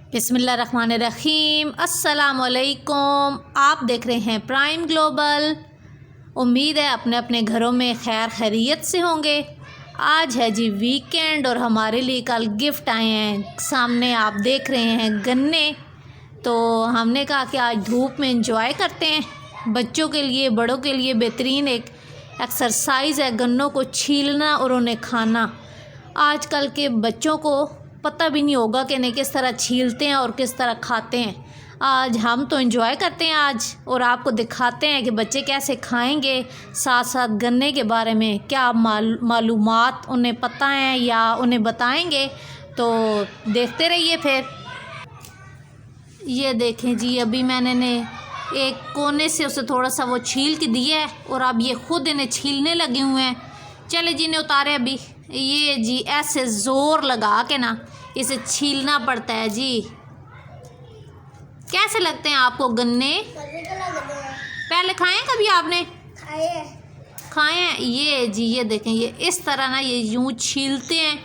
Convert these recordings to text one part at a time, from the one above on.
बिस्मिल्लाहिर्रहमानिर्रहीम। अस्सलाम वालेकुम। आप देख रहे हैं प्राइम ग्लोबल। उम्मीद है अपने अपने घरों में खैर खैरियत से होंगे। आज है जी वीकेंड और हमारे लिए कल गिफ्ट आए हैं। सामने आप देख रहे हैं गन्ने। तो हमने कहा कि आज धूप में एंजॉय करते हैं। बच्चों के लिए बड़ों के लिए बेहतरीन एक एक्सरसाइज है गन्नों को छीलना और उन्हें खाना। आजकल के बच्चों को पता भी नहीं होगा कि इन्हें किस तरह छीलते हैं और किस तरह खाते हैं। आज हम तो एंजॉय करते हैं आज और आपको दिखाते हैं कि बच्चे कैसे खाएंगे। साथ साथ गन्ने के बारे में क्या मालूमात उन्हें पता है या उन्हें बताएंगे, तो देखते रहिए। फिर ये देखें जी, अभी मैंने एक कोने से उसे थोड़ा सा वो छील के दिया है और अब ये खुद इन्हें छीलने लगे हुए हैं। चले जी इन्हें उतारे। अभी ये जी ऐसे ज़ोर लगा के ना इसे छीलना पड़ता है जी। कैसे लगते हैं आपको गन्ने? पहले खाए हैं कभी आपने? खाए हैं। ये जी ये देखें, ये इस तरह ना ये यूं छीलते हैं।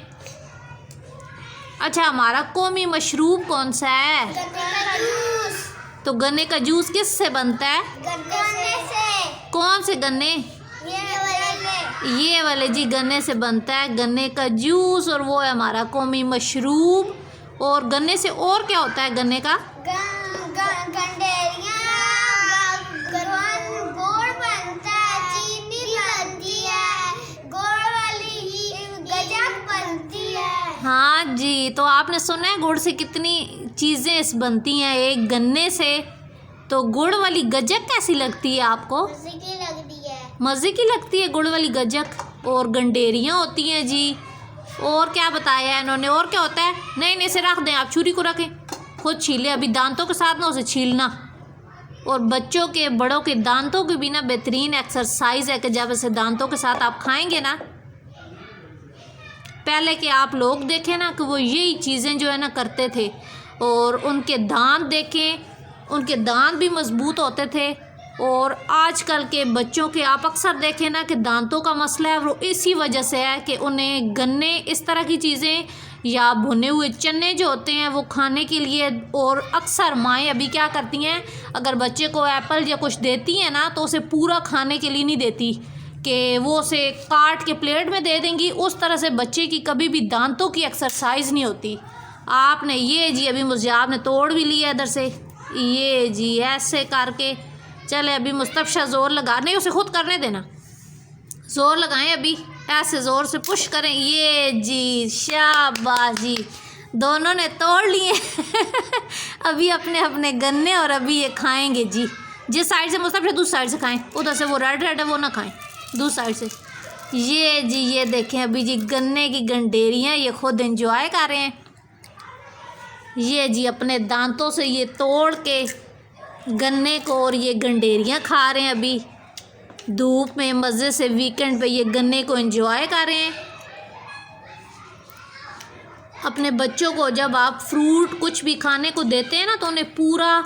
अच्छा, हमारा कौमी मशरूब कौन सा है? तो गन्ने का जूस किस से बनता है? गन्ने से। कौन से गन्ने? ये वाले जी गन्ने से बनता है गन्ने का जूस, और वो है हमारा कौमी मशरूब। और गन्ने से और क्या होता है गन्ने का? गुड़ बनता है, चीनी बनती है, गुड़ वाली ही गजक बनती है। हाँ जी, तो आपने सुना है गुड़ से कितनी चीज़ें इस बनती हैं एक गन्ने से। तो गुड़ वाली गजक कैसी लगती है आपको? मज़े की लगती है गुड़ वाली गजक। और गंडेरियाँ होती हैं जी। और क्या बताया है इन्होंने? और क्या होता है? नहीं नहीं, इसे रख दें, आप छुरी को रखें, खुद छीलें। अभी दांतों के साथ ना उसे छीलना। और बच्चों के बड़ों के दांतों की भी ना बेहतरीन एक्सरसाइज है कि जब इसे दांतों के साथ आप खाएंगे ना, पहले के आप लोग देखें ना कि वो यही चीज़ें जो है ना करते थे। और उनके दांत देखें, उनके दांत भी मजबूत होते थे। और आजकल के बच्चों के आप अक्सर देखें ना कि दांतों का मसला है, वो इसी वजह से है कि उन्हें गन्ने इस तरह की चीज़ें या भुने हुए चने जो होते हैं वो खाने के लिए। और अक्सर माएँ अभी क्या करती हैं, अगर बच्चे को एप्पल या कुछ देती हैं ना तो उसे पूरा खाने के लिए नहीं देती, कि वो उसे काट के प्लेट में दे देंगी। उस तरह से बच्चे की कभी भी दांतों की एक्सरसाइज नहीं होती। आपने ये जी अभी मुझे आपने तोड़ भी लिया इधर से, ये जी ऐसे करके। चले अभी मुस्तफ़ा ज़ोर लगा, नहीं उसे खुद करने देना, ज़ोर लगाएं। अभी ऐसे ज़ोर से पुश करें। ये जी शाबाश जी, दोनों ने तोड़ लिए अभी अपने अपने गन्ने और अभी ये खाएंगे जी। जिस साइड से मुस्तफ़ा दूसरी साइड से खाएं, उधर से वो रेड रेड है वो ना खाएं, दूसरी साइड से। ये जी ये देखें अभी जी गन्ने की गंडेरियाँ ये खुद एंजॉय कर रहे हैं। ये जी अपने दांतों से ये तोड़ के गन्ने को और ये गंडेरियाँ खा रहे हैं। अभी धूप में मज़े से वीकेंड पे ये गन्ने को एंजॉय कर रहे हैं। अपने बच्चों को जब आप फ्रूट कुछ भी खाने को देते हैं ना तो उन्हें पूरा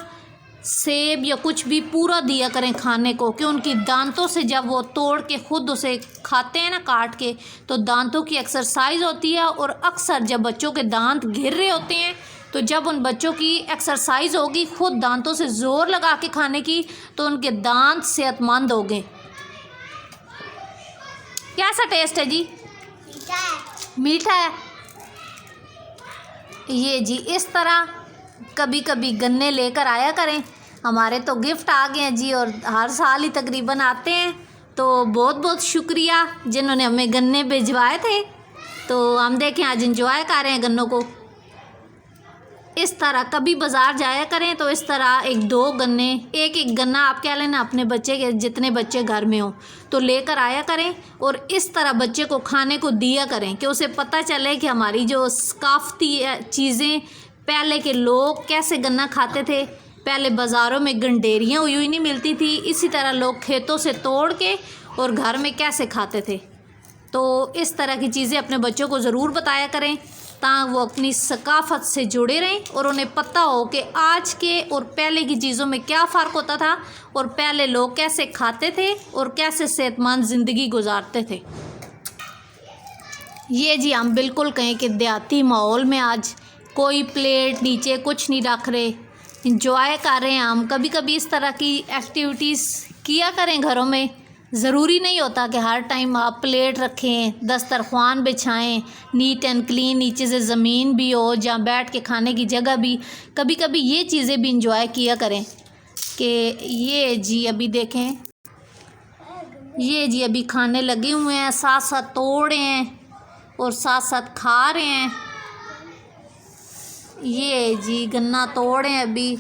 सेब या कुछ भी पूरा दिया करें खाने को, कि उनकी दांतों से जब वो तोड़ के खुद उसे खाते हैं ना काट के, तो दांतों की एक्सरसाइज होती है। और अक्सर जब बच्चों के दांत गिर रहे होते हैं तो जब उन बच्चों की एक्सरसाइज होगी खुद दांतों से ज़ोर लगा के खाने की, तो उनके दांत सेहतमंद होंगे। कैसा टेस्ट है जी? मीठा है। ये जी इस तरह कभी कभी गन्ने लेकर आया करें। हमारे तो गिफ्ट आ गए हैं जी और हर साल ही तकरीबन आते हैं। तो बहुत बहुत शुक्रिया जिन्होंने हमें गन्ने भिजवाए थे। तो हम देखें आज इंजॉय कर रहे हैं गन्नों को। इस तरह कभी बाज़ार जाया करें तो इस तरह एक दो गन्ने, एक एक गन्ना आप कह लेना अपने बच्चे के जितने बच्चे घर में हो तो लेकर आया करें। और इस तरह बच्चे को खाने को दिया करें कि उसे पता चले कि हमारी जो सकाफ़ती चीज़ें, पहले के लोग कैसे गन्ना खाते थे। पहले बाज़ारों में गंडेरियाँ हुई हुई नहीं मिलती थी, इसी तरह लोग खेतों से तोड़ के और घर में कैसे खाते थे। तो इस तरह की चीज़ें अपने बच्चों को ज़रूर बताया करें ताकि वो अपनी सकाफ़त से जुड़े रहें और उन्हें पता हो कि आज के और पहले की चीज़ों में क्या फ़र्क होता था और पहले लोग कैसे खाते थे और कैसे सेहतमंद ज़िंदगी गुजारते थे। ये जी हम बिल्कुल कहें कि देहाती माहौल में आज कोई प्लेट नीचे कुछ नहीं रख रहे, इंजॉय कर रहे हैं हम। कभी कभी इस तरह की एक्टिविटीज़ किया करें घरों में। ज़रूरी नहीं होता कि हर टाइम आप प्लेट रखें, दस्तरख्वान बिछाएं, नीट एंड क्लीन, नीचे से ज़मीन भी हो जहाँ बैठ के खाने की जगह भी। कभी कभी ये चीज़ें भी इंजॉय किया करें कि ये जी अभी देखें, ये जी अभी खाने लगे हुए हैं, साथ साथ तोड़ रहे हैं और साथ साथ खा रहे हैं। ये जी गन्ना तोड़ रहे हैं अभी,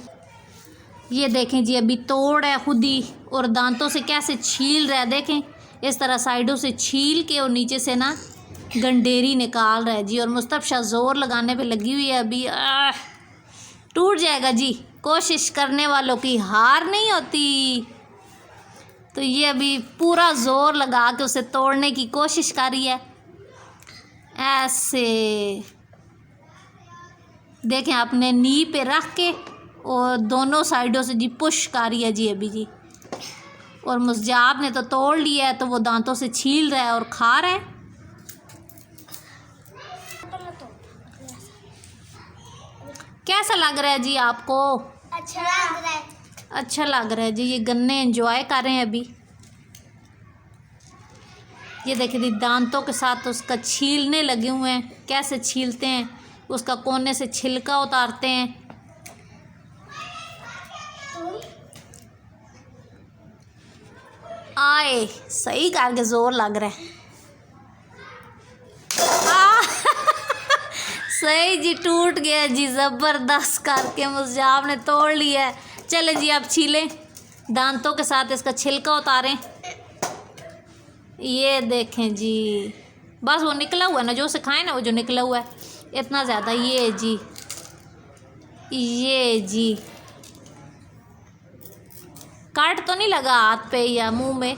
ये देखें जी अभी तोड़ है खुद ही, और दांतों से कैसे छील रहा है। देखें इस तरह साइडों से छील के और नीचे से ना गंडेरी निकाल रहा है जी। और मुस्तफ़ा ज़ोर लगाने पे लगी हुई है अभी। टूट जाएगा जी, कोशिश करने वालों की हार नहीं होती। तो ये अभी पूरा ज़ोर लगा के उसे तोड़ने की कोशिश कर रही है। ऐसे देखें आपने नी पे रख के और दोनों साइडों से जी पुश कर रही है जी अभी जी। और मुस्जाब ने तो तोड़ लिया है, तो वो दांतों से छील रहा है और खा रहा है। कैसा लग रहा है जी आपको? अच्छा लग रहा है। अच्छा लग रहा है जी। ये गन्ने एंजॉय कर रहे हैं अभी। ये देखिए जी दांतों के साथ उसका छीलने लगे हुए हैं। कैसे छीलते हैं, उसका कोने से छिलका उतारते हैं। आए सही करके ज़ोर लग रहा है। सही जी, टूट गया जी, ज़बरदस्त करके मुस्जाब ने तोड़ लिया है। चले जी आप छीलें, दांतों के साथ इसका छिलका उतारें। ये देखें जी, बस वो निकला हुआ है ना, जो उसे खाए ना वो जो निकला हुआ है इतना ज़्यादा। ये जी, ये जी काट तो नहीं लगा हाथ पे या मुंह में?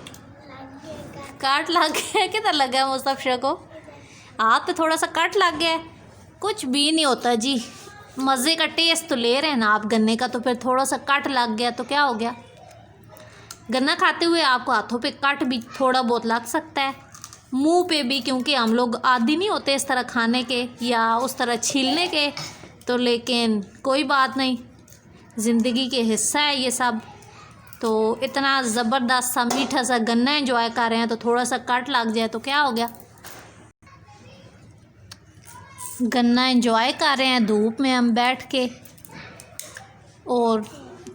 काट लग गया। किधर लगा है मुस्तफ़ा को? हाथ पे थोड़ा सा कट लग गया है। कुछ भी नहीं होता जी, मज़े का टेस्ट तो ले रहे हैं ना आप गन्ने का, तो फिर थोड़ा सा कट लग गया तो क्या हो गया। गन्ना खाते हुए आपको हाथों पे कट भी थोड़ा बहुत लग सकता है, मुंह पे भी, क्योंकि हम लोग आदी नहीं होते इस तरह खाने के या उस तरह छीलने के। तो लेकिन कोई बात नहीं, ज़िंदगी के हिस्सा है ये सब। तो इतना ज़बरदस्त सा मीठा सा गन्ना एंजॉय कर रहे हैं, तो थोड़ा सा कट लग जाए तो क्या हो गया। गन्ना एंजॉय कर रहे हैं धूप में हम बैठ के, और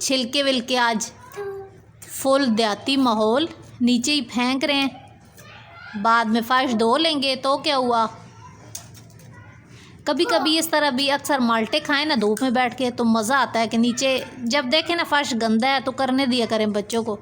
छिलके विलके आज फुल देहाती माहौल, नीचे ही फेंक रहे हैं। बाद में फर्श धो लेंगे तो क्या हुआ। कभी कभी इस तरह भी अक्सर माल्टे खाएं ना धूप में बैठ के, तो मज़ा आता है कि नीचे जब देखें ना फर्श गंदा है तो करने दिया करें बच्चों को।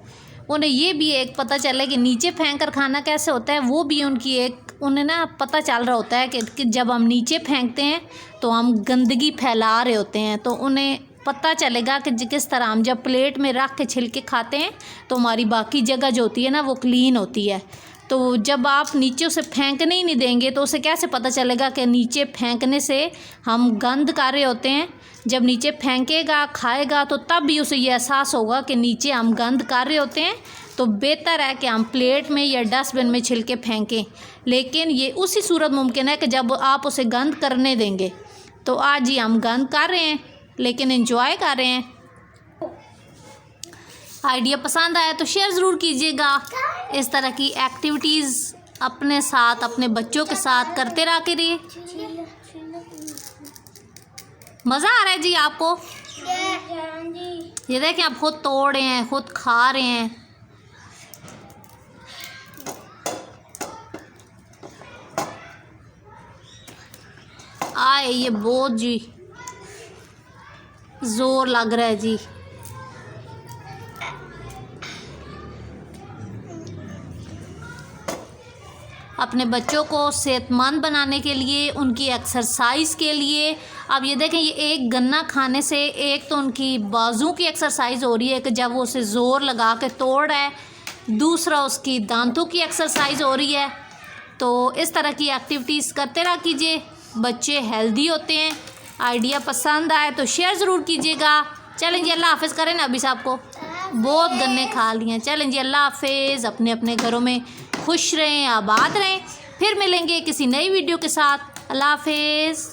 उन्हें ये भी एक पता चले कि नीचे फेंक कर खाना कैसे होता है, वो भी उनकी एक उन्हें ना पता चल रहा होता है कि जब हम नीचे फेंकते हैं तो हम गंदगी फैला रहे होते हैं। तो उन्हें पता चलेगा कि किस तरह हम जब प्लेट में रख के छिलके खाते हैं तो हमारी बाकी जगह जो होती है ना वो क्लीन होती है। तो जब आप नीचे उसे फेंकने ही नहीं देंगे तो उसे कैसे पता चलेगा कि नीचे फेंकने से हम गंद कर रहे होते हैं। जब नीचे फेंकेगा खाएगा तो तब भी उसे ये एहसास होगा कि नीचे हम गंद कर रहे होते हैं। तो बेहतर है कि हम प्लेट में या डस्टबिन में छिलके फेंकें, लेकिन ये उसी सूरत मुमकिन है कि जब आप उसे गंद करने देंगे। तो आज ही हम गंद कर रहे हैं लेकिन एंजॉय कर रहे हैं। आइडिया पसंद आया तो शेयर ज़रूर कीजिएगा। इस तरह की एक्टिविटीज़ अपने साथ अपने बच्चों के साथ करते रहा करिए। मज़ा आ रहा है जी आपको? ये देखें आप खुद तोड़ रहे हैं, खुद खा रहे हैं। आए ये बहुत जी ज़ोर लग रहा है जी। अपने बच्चों को सेहतमंद बनाने के लिए, उनकी एक्सरसाइज के लिए। अब ये देखें, ये एक गन्ना खाने से एक तो उनकी बाजू की एक्सरसाइज हो रही है कि जब वो उसे ज़ोर लगा के तोड़ रहा है, दूसरा उसकी दांतों की एक्सरसाइज हो रही है। तो इस तरह की एक्टिविटीज़ करते रहा कीजिए, बच्चे हेल्दी होते हैं। आइडिया पसंद आए तो शेयर ज़रूर कीजिएगा। चलें जी, अल्लाह हाफ़िज़ करें ना अभी साहब को, बहुत गन्ने खा लिए। चलें जी, अल्लाह हाफ़िज़। अपने अपने घरों में खुश रहें, आबाद रहें। फिर मिलेंगे किसी नई वीडियो के साथ। अल्लाह हाफ़िज़।